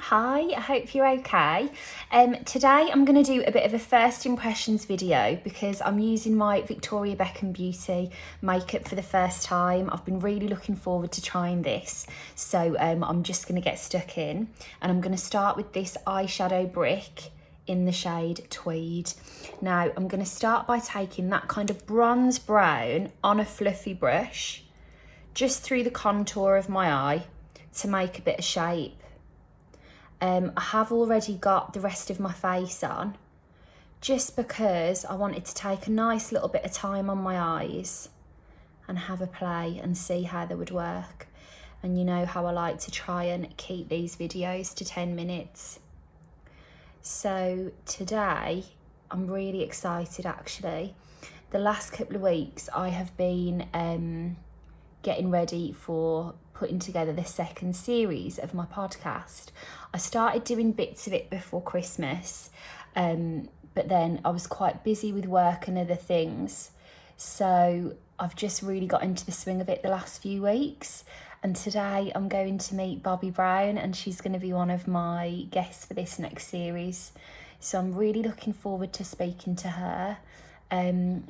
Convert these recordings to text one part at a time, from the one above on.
Hi, I hope you're okay. Today I'm going to do a bit of a first impressions video because I'm using my Victoria Beckham Beauty makeup for the first time. I've been really looking forward to trying this, so I'm just going to get stuck in, and I'm going to start with this Eyeshadow Brick in the shade Tweed. Now I'm going to start by taking that kind of bronze brown on a fluffy brush just through the contour of my eye to make a bit of shape. I have already got the rest of my face on just because I wanted to take a nice little bit of time on my eyes and have a play and see how they would work. And you know how I like to try and keep these videos to 10 minutes. So today I'm really excited actually. The last couple of weeks I have been getting ready for putting together the second series of my podcast. I started doing bits of it before Christmas, but then I was quite busy with work and other things. So I've just really got into the swing of it the last few weeks. And today I'm going to meet Bobby Brown, and she's going to be one of my guests for this next series. So I'm really looking forward to speaking to her.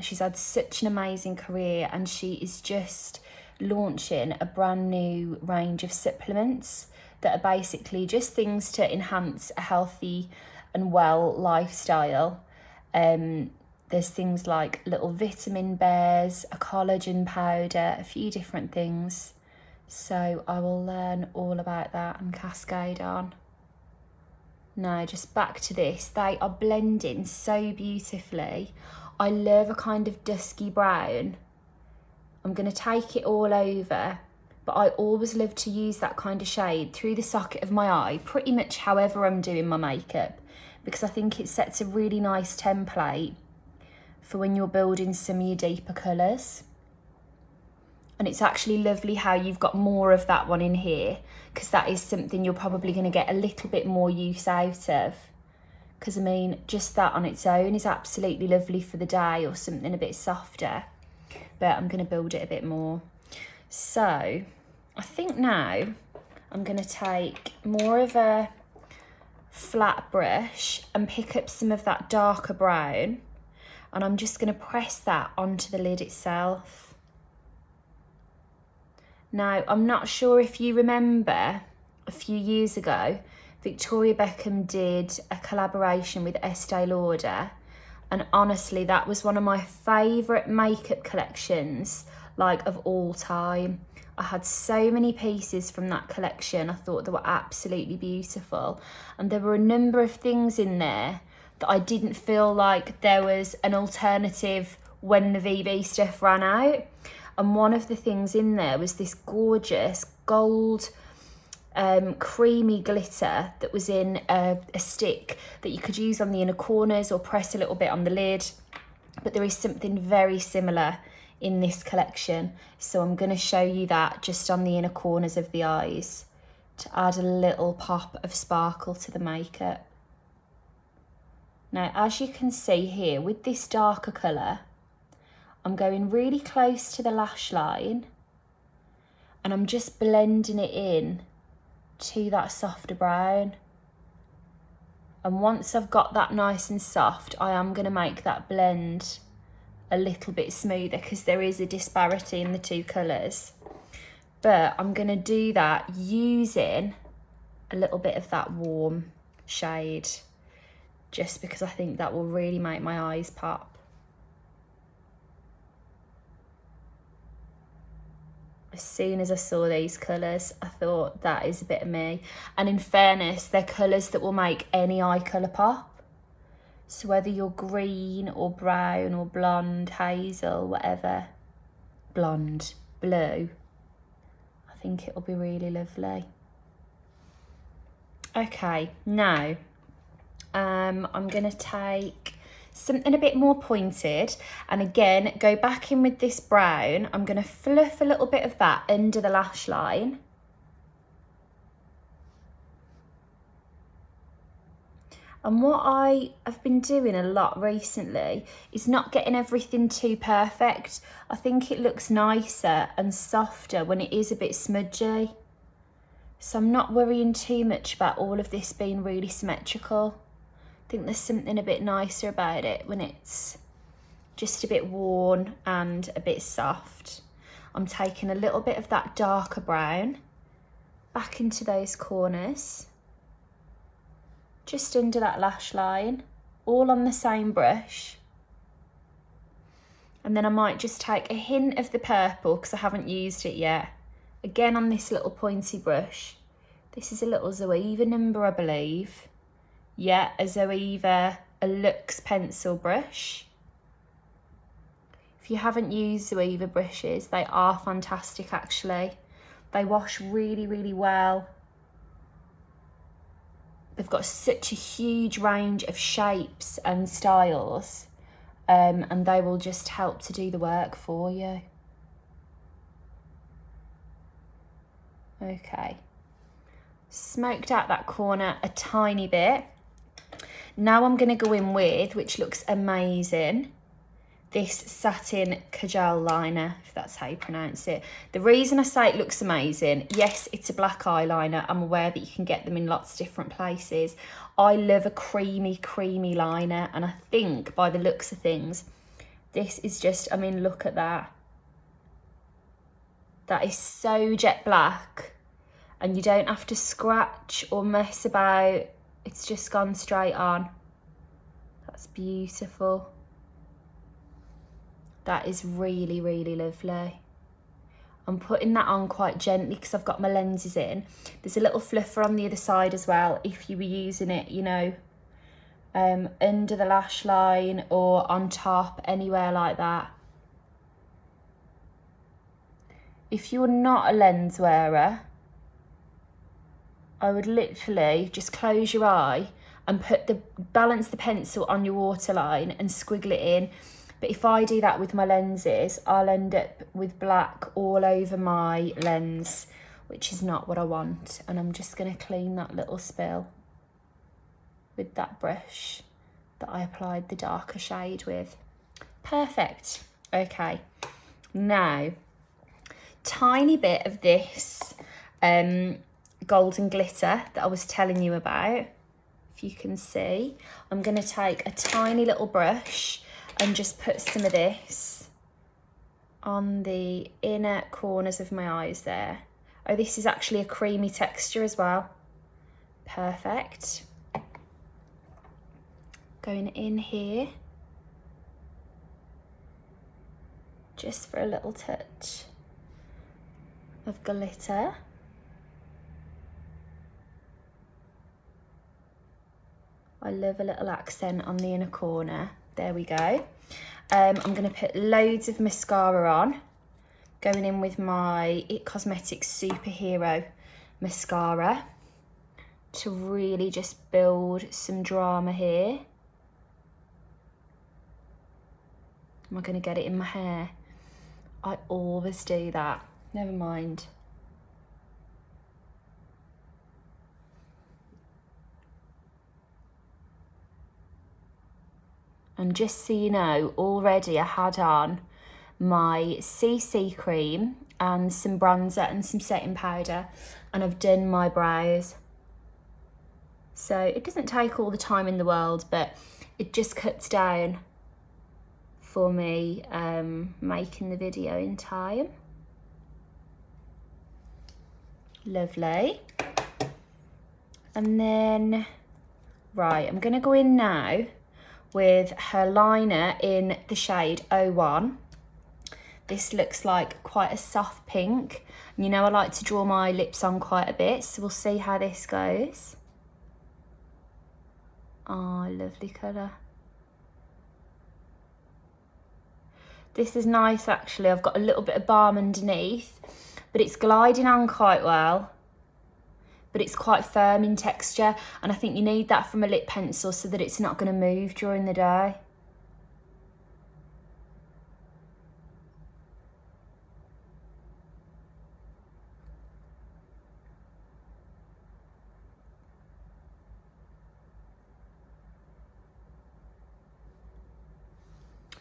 She's had such an amazing career, and she is just launching a brand new range of supplements that are basically just things to enhance a healthy and well lifestyle. There's things like little vitamin bears, a collagen powder, a few different things. So I will learn all about that and cascade on. Now just back to this, they are blending so beautifully. I love a kind of dusky brown. I'm going to take it all over, but I always love to use that kind of shade through the socket of my eye, pretty much however I'm doing my makeup, because I think it sets a really nice template for when you're building some of your deeper colours. And it's actually lovely how you've got more of that one in here, because that is something you're probably going to get a little bit more use out of. Because I mean, just that on its own is absolutely lovely for the day, or something a bit softer. But I'm going to build it a bit more. So I think now I'm going to take more of a flat brush and pick up some of that darker brown, and I'm just going to press that onto the lid itself. Now I'm not sure if you remember a few years ago Victoria Beckham did a collaboration with Estee Lauder. And honestly, that was one of my favourite makeup collections, like of all time. I had so many pieces from that collection. I thought they were absolutely beautiful. And there were a number of things in there that I didn't feel like there was an alternative when the VB stuff ran out. And one of the things in there was this gorgeous gold creamy glitter that was in a stick that you could use on the inner corners or press a little bit on the lid. But there is something very similar in this collection, so I'm going to show you that just on the inner corners of the eyes to add a little pop of sparkle to the makeup. Now as you can see here with this darker colour, I'm going really close to the lash line and I'm just blending it in to that softer brown. And once I've got that nice and soft, I am going to make that blend a little bit smoother because there is a disparity in the two colours. But I'm going to do that using a little bit of that warm shade, just because I think that will really make my eyes pop. As soon as I saw these colours, I thought that is a bit of me. And in fairness, they're colours that will make any eye colour pop. So whether you're green or brown or blonde, hazel, whatever, blonde, blue, I think it'll be really lovely. Okay, now I'm going to take something a bit more pointed, and again go back in with this brown. I'm going to fluff a little bit of that under the lash line, and what I have been doing a lot recently is not getting everything too perfect. I think it looks nicer and softer when it is a bit smudgy. So I'm not worrying too much about all of this being really symmetrical. I think there's something a bit nicer about it when it's just a bit worn and a bit soft. I'm taking a little bit of that darker brown back into those corners, just under that lash line, all on the same brush. And then I might just take a hint of the purple because I haven't used it yet. Again on this little pointy brush. This is a little Zoeva number, I believe. Yeah, a Zoeva, a Luxe pencil brush. If you haven't used Zoeva brushes, they are fantastic actually. They wash really, really well. They've got such a huge range of shapes and styles, and they will just help to do the work for you. Okay, smoked out that corner a tiny bit. Now I'm going to go in with, which looks amazing, this Satin Kajal liner, if that's how you pronounce it. The reason I say it looks amazing, yes, it's a black eyeliner. I'm aware that you can get them in lots of different places. I love a creamy, creamy liner, and I think by the looks of things, this is just, I mean, look at that. That is so jet black, and you don't have to scratch or mess about. It's just gone straight on. That's beautiful. That is really, really lovely. I'm putting that on quite gently because I've got my lenses in. There's a little fluffer on the other side as well if you were using it, you know, under the lash line or on top, anywhere like that. If you're not a lens wearer, I would literally just close your eye and balance the pencil on your waterline and squiggle it in. But if I do that with my lenses, I'll end up with black all over my lens, which is not what I want. And I'm just going to clean that little spill with that brush that I applied the darker shade with. Perfect. Okay, now, tiny bit of this golden glitter that I was telling you about. If you can see, I'm going to take a tiny little brush and just put some of this on the inner corners of my eyes there. Oh, this is actually a creamy texture as well. Perfect. Going in here, just for a little touch of glitter. I love a little accent on the inner corner. There we go. I'm going to put loads of mascara on. Going in with my It Cosmetics Superhero Mascara to really just build some drama here. Am I going to get it in my hair? I always do that. Never mind. And just so you know, already I had on my CC cream and some bronzer and some setting powder, and I've done my brows. So it doesn't take all the time in the world, but it just cuts down for me making the video in time. Lovely. And then, right, I'm gonna go in now with her liner in the shade 01. This looks like quite a soft pink. You know I like to draw my lips on quite a bit, so we'll see how this goes. Oh, lovely colour. This is nice actually. I've got a little bit of balm underneath, but it's gliding on quite well. But it's quite firm in texture, and I think you need that from a lip pencil so that it's not going to move during the day.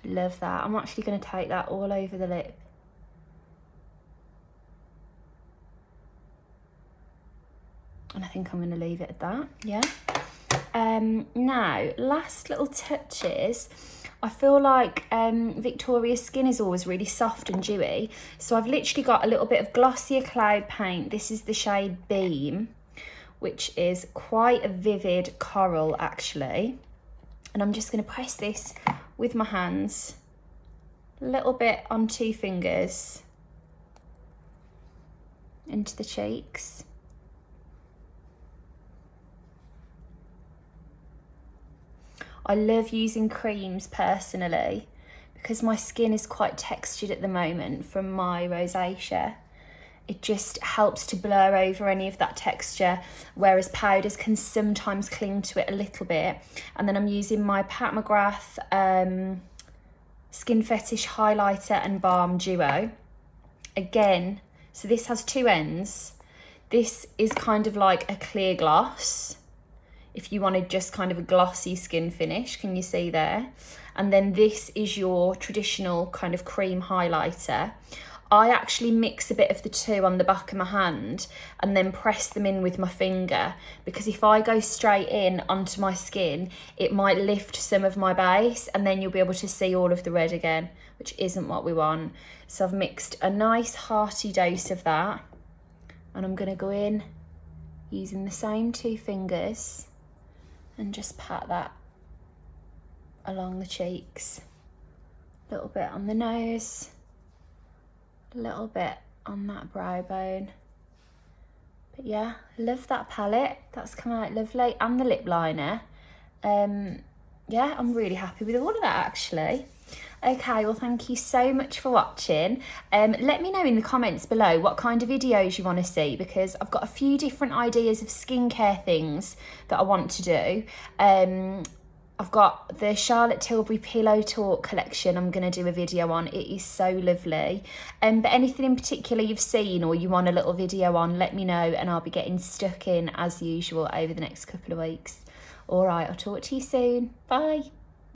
Love that. I'm actually going to take that all over the lip. think I'm going to leave it at that, yeah. Now, last little touches. I feel like Victoria's skin is always really soft and dewy, so I've literally got a little bit of glossier cloud paint. This is the shade Beam, which is quite a vivid coral actually. And I'm just going to press this with my hands, a little bit on 2 fingers into the cheeks. I love using creams personally because my skin is quite textured at the moment from my rosacea. It just helps to blur over any of that texture, whereas powders can sometimes cling to it a little bit. And then I'm using my Pat McGrath Skin Fetish Highlighter and Balm Duo. Again, so this has 2 ends. This is kind of like a clear gloss, if you wanted just kind of a glossy skin finish, can you see there? And then this is your traditional kind of cream highlighter. I actually mix a bit of the 2 on the back of my hand and then press them in with my finger, because if I go straight in onto my skin, it might lift some of my base and then you'll be able to see all of the red again, which isn't what we want. So I've mixed a nice hearty dose of that, and I'm gonna go in using the same 2 fingers and just pat that along the cheeks. A little bit on the nose, a little bit on that brow bone. But yeah, love that palette. That's come out lovely. And the lip liner. Yeah, I'm really happy with all of that actually. Okay, well thank you so much for watching. Let me know in the comments below what kind of videos you want to see, because I've got a few different ideas of skincare things that I want to do. I've got the Charlotte Tilbury Pillow Talk collection I'm going to do a video on. It is so lovely. But anything in particular you've seen or you want a little video on, let me know and I'll be getting stuck in as usual over the next couple of weeks. All right, I'll talk to you soon. Bye.